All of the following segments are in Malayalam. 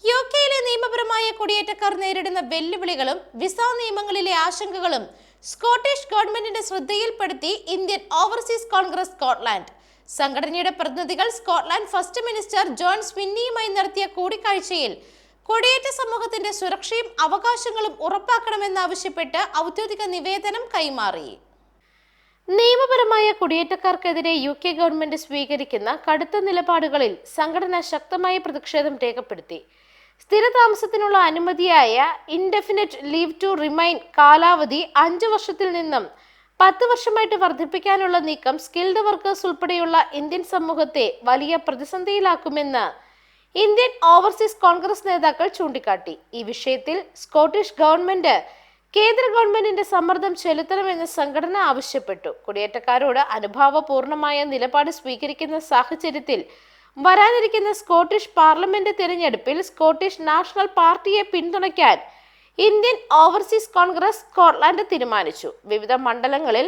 യുകെയിലെ നിയമപരമായ കുടിയേറ്റക്കാർ നേരിടുന്ന വെല്ലുവിളികളും വിസ നിയമങ്ങളിലെ ആശങ്കകളും സ്കോട്ടിഷ് ഗവൺമെന്റിന്റെ ശ്രദ്ധയിൽപ്പെടുത്തി ഇന്ത്യൻ ഓവർസീസ് കോൺഗ്രസ് സ്കോട്ട്ലാൻഡ്. സംഘടനയുടെ പ്രതിനിധികൾ സ്കോട്ട്ലാൻഡ് ഫസ്റ്റ് മിനിസ്റ്റർ ജോൺ സ്വിന്നിയുമായി നടത്തിയ കൂടിക്കാഴ്ചയിൽ കുടിയേറ്റ സമൂഹത്തിന്റെ സുരക്ഷയും അവകാശങ്ങളും ഉറപ്പാക്കണമെന്നാവശ്യപ്പെട്ട് ഔദ്യോഗിക നിവേദനം കൈമാറി. നിയമപരമായ കുടിയേറ്റക്കാർക്കെതിരെ യുകെ ഗവൺമെന്റ് സ്വീകരിക്കുന്ന കടുത്ത നിലപാടുകളിൽ സംഘടന ശക്തമായ പ്രതിഷേധം രേഖപ്പെടുത്തി. സ്ഥിരതാമസത്തിനുള്ള അനുമതിയായ ഇൻഡെഫിനിറ്റ് ലീവ് ടു റിമൈൻ കാലാവധി 5 വർഷത്തിൽ നിന്നും 10 വർഷമായിട്ട് വർദ്ധിപ്പിക്കാനുള്ള നീക്കം സ്കിൽഡ് വർക്കേഴ്സ് ഉൾപ്പെടെയുള്ള ഇന്ത്യൻ സമൂഹത്തെ വലിയ പ്രതിസന്ധിയിലാക്കുമെന്ന് ഇന്ത്യൻ ഓവർസീസ് കോൺഗ്രസ് നേതാക്കൾ ചൂണ്ടിക്കാട്ടി. ഈ വിഷയത്തിൽ സ്കോട്ടിഷ് ഗവൺമെന്റ് കേന്ദ്ര ഗവൺമെന്റിന്റെ സമ്മർദ്ദം ചെലുത്തണമെന്ന് സംഘടന ആവശ്യപ്പെട്ടു. കുടിയേറ്റക്കാരോട് അനുഭാവപൂർണമായ നിലപാട് സ്വീകരിക്കുന്ന സാഹചര്യത്തിൽ വരാനിരിക്കുന്ന സ്കോട്ടിഷ് പാർലമെന്റ് തിരഞ്ഞെടുപ്പിൽ സ്കോട്ടിഷ് നാഷണൽ പാർട്ടിയെ പിന്തുണയ്ക്കാൻ ഇന്ത്യൻ ഓവർസീസ് കോൺഗ്രസ് സ്കോട്ട്ലാൻഡ് തീരുമാനിച്ചു. വിവിധ മണ്ഡലങ്ങളിൽ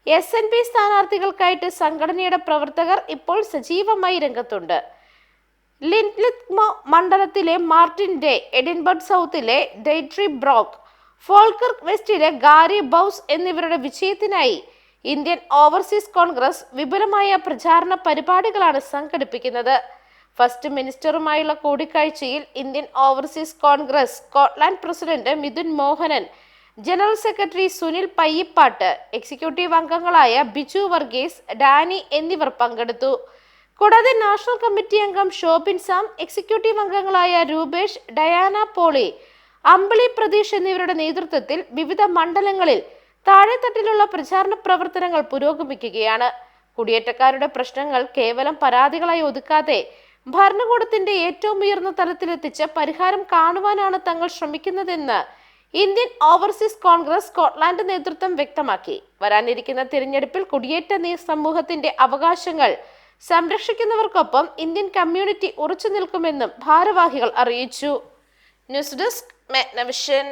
SNP സ്ഥാനാർത്ഥികൾക്കായിട്ട് സംഘടനയുടെ പ്രവർത്തകർ ഇപ്പോൾ സജീവമായി രംഗത്തുണ്ട്. ലിൻലിത്മോ മണ്ഡലത്തിലെ മാർട്ടിൻ ഡേ, എഡിൻബർഗ് സൗത്തിലെ ഡെയ്ട്രി ബ്രോക്ക്, ഫോൾക്കർക്ക് വെസ്റ്റിലെ ഗാരി ബൗസ് എന്നിവരുടെ വിജയത്തിനായി ഇന്ത്യൻ ഓവർസീസ് കോൺഗ്രസ് വിപുലമായ പ്രചാരണ പരിപാടികളാണ് സംഘടിപ്പിക്കുന്നത്. ഫസ്റ്റ് മിനിസ്റ്ററുമായുള്ള കൂടിക്കാഴ്ചയിൽ Indian overseas Congress Scotland president Mithun Mohanan, general secretary Sunil Payyappattu, executive അംഗങ്ങളായ ബിജു വർഗീസ്, ഡാനി എന്നിവർ പങ്കെടുത്തു. കൂടാതെ നാഷണൽ കമ്മിറ്റി അംഗം ഷോബിൻ സാം, എക്സിക്യൂട്ടീവ് അംഗങ്ങളായ രൂപേഷ്, ഡയാന പോളി, അമ്പിളി പ്രതീഷ് എന്നിവരുടെ നേതൃത്വത്തിൽ വിവിധ മണ്ഡലങ്ങളിൽ താഴെത്തട്ടിലുള്ള പ്രചാരണ പ്രവർത്തനങ്ങൾ പുരോഗമിക്കുകയാണ്. കുടിയേറ്റക്കാരുടെ പ്രശ്നങ്ങൾ കേവലം പരാതികളായി ഒതുക്കാതെ ഭരണകൂടത്തിന്റെ ഏറ്റവും ഉയർന്ന തലത്തിലെത്തിച്ച് പരിഹാരം കാണുവാനാണ് തങ്ങൾ ശ്രമിക്കുന്നതെന്ന് ഇന്ത്യൻ ഓവർസീസ് കോൺഗ്രസ് സ്കോട്ട്ലാൻഡ് നേതൃത്വം വ്യക്തമാക്കി. വരാനിരിക്കുന്ന തിരഞ്ഞെടുപ്പിൽ കുടിയേറ്റ സമൂഹത്തിന്റെ അവകാശങ്ങൾ സംരക്ഷിക്കുന്നവർക്കൊപ്പം ഇന്ത്യൻ കമ്മ്യൂണിറ്റി ഉറച്ചു നിൽക്കുമെന്നും ഭാരവാഹികൾ അറിയിച്ചു. News desk മെഗ്നവിഷൻ.